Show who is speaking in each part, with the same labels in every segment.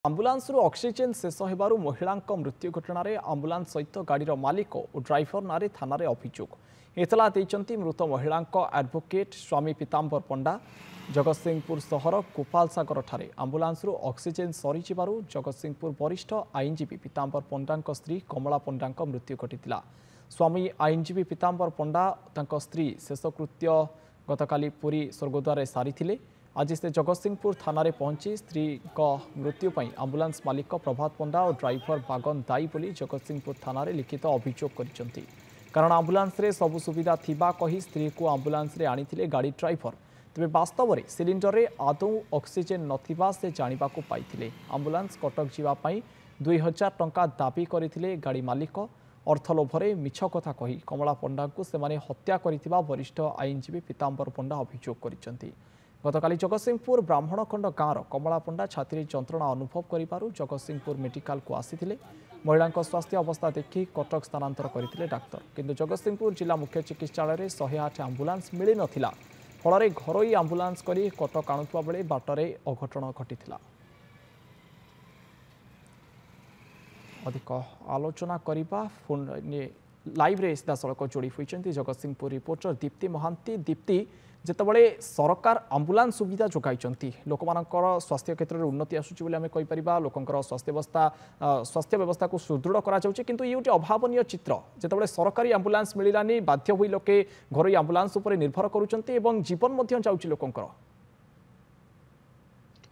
Speaker 1: Ambulance oxygen शेष होबारु महिला मृत्यु घटना आंबुलांस सहित गाड़ीर मालिक और ड्राइवर नारे थाना अभियोग एतला देइचंती मृत महिला एडवोकेट स्वामी पीतांबर पंडा। जगतसिंहपुर सहर गोपाल सागर ठारे आंबुलांस ऑक्सीजेन सरी जगतसिंहपुर वरिष्ठ आईनजीवी पीतांबर पंडा स्त्री कमला पंडा मृत्यु घटिला। स्वामी आईनजीवी पीतांबर पंडा तांको स्त्री शेषकृत्य गतकाली पुरी स्वर्गद्वार सारी आज से जगतसिंहपुर थाना पहुंची स्त्री मृत्यु पर आंबुलांस मालिक प्रभात पंडा और ड्राइवर बागन दायी बोली जगतसिंहपुर थाना लिखित अभियोग कर कारण आंबुलांस रे सबु सुविधा थिबा कही स्त्री को आंबुलांस रे आनी गाड़ी ड्राइवर तेज वास्तव में सिलिंडर रे आदौ ऑक्सीजेन नथिबा से जानिबा को पाइथिले। आंबुलांस कटक जीवाई 2000 टंका दाबी करथिले गाड़ी मालिक अर्थ लोभरे मिछ कथा कही कमला पंडा को सेमाने हत्या करिथिबा वरिष्ठ आईनजीवी पीतांबर पंडा अभियोग करिसेंती। गतकाली जगतसिंहपुर ब्राह्मणखंड गाँवर कमला पंडा छाती जंत्रणा अनुभव करिबारु जगतसिंहपुर मेडिकल को आसीथिले। महिला स्वास्थ्य अवस्था देखि कटक स्थानांतर करथिले डाक्तर, किंतु जगतसिंहपुर जिला मुख्य चिकित्सालय 108 आंबुलांस मिली नथिला। फल घरोई आंबुलांस करी कटक आणुवा बेले बाटरे अघटन घटिथिला। अधिक आलोचना करिबा फोन लाइव रे सीधासलख जोड़ी होइचंती जगतसिंहपुर रिपोर्टर दीप्ति महांती। दीप्ति, जेतबळे सरकार आंबुलांस सुविधा जोगाइचंती लोक मानकर स्वास्थ्य क्षेत्र में उन्नति आसुची बोली आमे कहि परिबा, लोकंकर स्वास्थ्य व्यवस्था को सुदृढ़ करा जाउची, किंतु ये गोटे अभावनीय चित्र जेतबळे सरकारी आंबुलांस मिलिलानी बाध्य होई लोके घरोई आंबुलांस उपर निर्भर करूचंती एवं जीवन मध्य जाउची लोकंकर।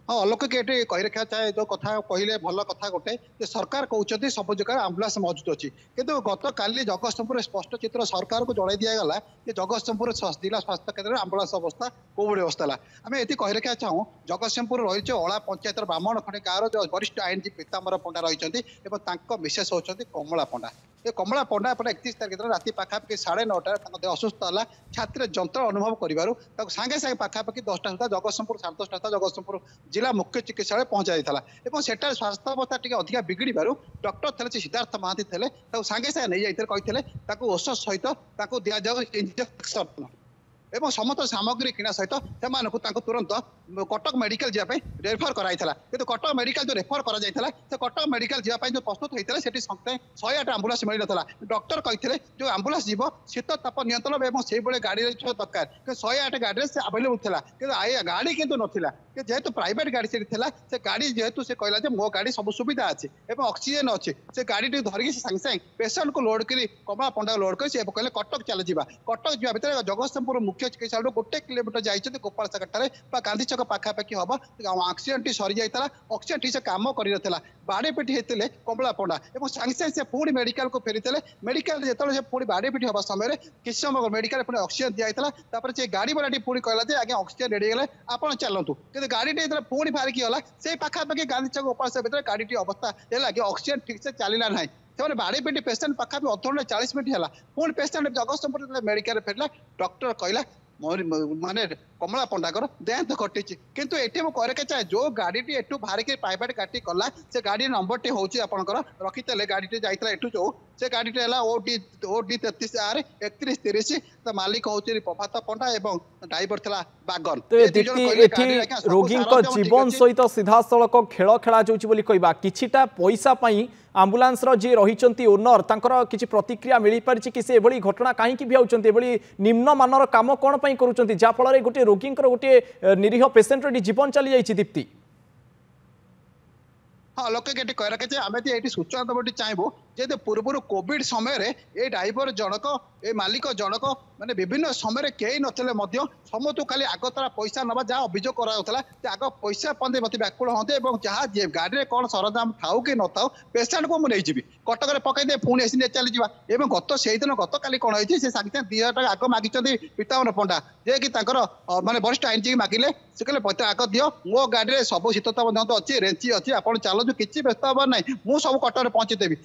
Speaker 2: हाँ, अलोक के कही रखा चाहे जो कथा कहले भल कथा गोटे सरकार कहते सब जगह आंबुलांस मौजूद अच्छी, किंतु गत काली जगतसिंहपुर स्पष्ट चित्र सरकार को जन दिगला कि जगतसिंहपुर जिला स्वास्थ्य केन्द्र में आंबुलांस अवस्था कौ भाई अवस्था है। आम ये कही रखा चाहूँ जगतसिंहपुर रही ओला पंचायत ब्राह्मण खंडे गाँव वरिष्ठ आईनजीवी पीतांबर पंडा रही मिसेस होती कमला पंडा। ये कमला पंडा 31 तारीख दिन राति पाखापाखि 9:30 देह असुस्थ है, छाती जंत्र अनुभव कर सागे सागे पाखापाखि 10टा सुधा जगतसिंहपुर 10:30 सुधा जगतसिंहपुर जिला मुख्य चिकित्सालय पहुंचा सेटा स्वास्थ्य अवस्था टी अधिक बिगड़बार डॉक्टर थे सिद्धार्थ महांती थे सागे सागे नहीं जाते कहते औषध सहित दि जाऊ इंजेक्शन एवं समस्त सामग्री किना सहित से तुरंत कटक मेडिकल जावाई रेफर कराई किंतु कटक मेडिकल जो रेफर करा से कटक मेडिकल जावाई जो प्रस्तुत होता है 108 आंबुलांस मिल ना। डॉक्टर कहते जो आंबुलांस जीव शीत ताप नियंत्रण और से गाड़ी दरकार 108 गाड़ी से आवेलेबल था कि गाड़ी कितु नाला जेहेतु प्राइवेट गाड़ी से गाड़ी जेहेतु से कहला मो गाड़ी सब सुविधा अच्छी ऑक्सीजेन अच्छी से गाड़ी धरिकी सागे सागे पेसेंट को लोड कर कमला पंडा लोड कर कहले कटक चल जा कटक जा भर जगतसिंहपुर मुख्य चिकित्सालय 1 किलोमीटर जाइए गोपाल सागर गांधी छक पाखापाखि हम ऑक्सीजन टी सरी जाता ऑक्सीजन टी से कम कर बाड़े पिटी होते कमला पंडा और सागे सागे से पुणी मेडिकल को फेरी मेडिकल जो पुणी बाड़े पिटी हवा समय किसी समय मेडिकल पुणी ऑक्सीजन दिखाई से गाड़ी वाला पुणी कहला आगे ऑक्सीजन रेडी गले आप चलतु कि गाड़ी पुणी बाहरिकी गला से पाखापाखि गांधी छक गोपाल सागर गाड़ी अवस्था है कि ऑक्सीजन ठीक से चलना ना से बाड़ी पिटी पेसेंट पाखा 40 मिनट है पुणी पेसेंट जगतसिंहपुर मेडिकल फेरला डॉक्टर कहला माने कमला पंडाकर देहांत घटी किंतु ये मुझे चाहे जो गाड़ी एठू बाहर के प्राइवेट गाड़ी कला से गाड़ी नंबर टी हूँ आपंकर रखीते गाड़ी जाइए एठू जो से गाड़ी OD 33R 3130 मालिक हूँ प्रभात पंडा और ड्राइवर था बागन।
Speaker 1: रोगी जीवन सहित सीधा सड़क खेल खेला जाऊँगा किछिटा पैसा आंबुलांस जी रही ओनर तांकर किसी प्रतिक्रिया मिल पारी कि से घटना कहीं भी आउछंती निम्न मानर काम कौन करुँच जहाँफल गोटे रोगी गोटे निरीह पेसेंट जीवन चली जाइए। दीप्ति,
Speaker 2: हाँ, लोक कह रखे आम ये सूचना देवी चाहबू जे पूर्व कोविड समय ये ड्राइवर जनक ये मालिक जनक माने विभिन्न समय कई नथिले समस्त खाली आगतरा पैसा नवा जहाँ अभियोग कराला आग पैसा पंदे मत व्याकुल हाँ जहाँ गाड़ी कौन सरंजाम थाऊ कि न थाऊ पेसेंट को मुझे कटक में पकईदे पुणी एसी चली जावा गत से दिन गत काली कौन होती से सागे 2000 टका आग मागिंट पीतांबर पंडा जे कि माने वरिष्ठ आईनजीवी मागिले से कहले पता आग दियो मो गाड़ी में सब शीतता अच्छी रेंची अच्छी आप चलु किसी व्यस्त हबार ना मुझे सब कटक में पहुंचीदेवी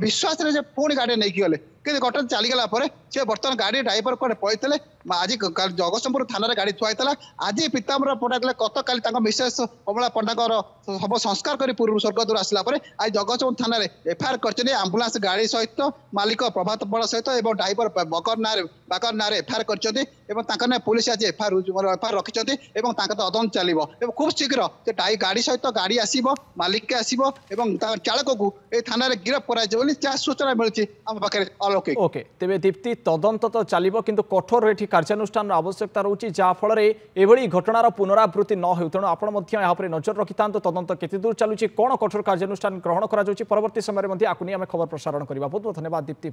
Speaker 2: विश्वास पुणी गाड़ी नहीं गले कि घटना चलीगला सी बर्तमान गाड़ी ड्राइवर कड़े पड़े आज जगतसिंहपुर थाना गाड़ी थुआई आज पीताम्बर पंडा गत काली मिसेस कमला पंडा सब संस्कार कर पूर्व स्वर्गदूर आसला आज जगतसिंहपुर थाना एफआईआर कर आंबुलांस गाड़ी सहित मालिक प्रभात बड़ सहित ड्राइवर बाकर ना एफआईआर कर पुलिस आज एफआईआर रखिंट तदंत चलो खूब शीघ्र गाड़ी सहित गाड़ी आसो मालिक के आसो चालक को थाना गिरफ कर सूचना मिलूँ आम पाखे अलौकिक।
Speaker 1: ओके तेरे दीप्ति तदंत तो चलो किंतु कठोर ये कार्यानुष्ठान आवश्यकता रोचे जहाँफल एभली घटनार पुनरावृत्ति न हो तेणु आप नजर रखि था तदंत केते दूर चलुची कौन कठोर कार्यानुष्ठान ग्रहण करा परवर्ती समय में आम खबर प्रसारण करवा। बहुत बहुत धन्यवाद दीप्ति।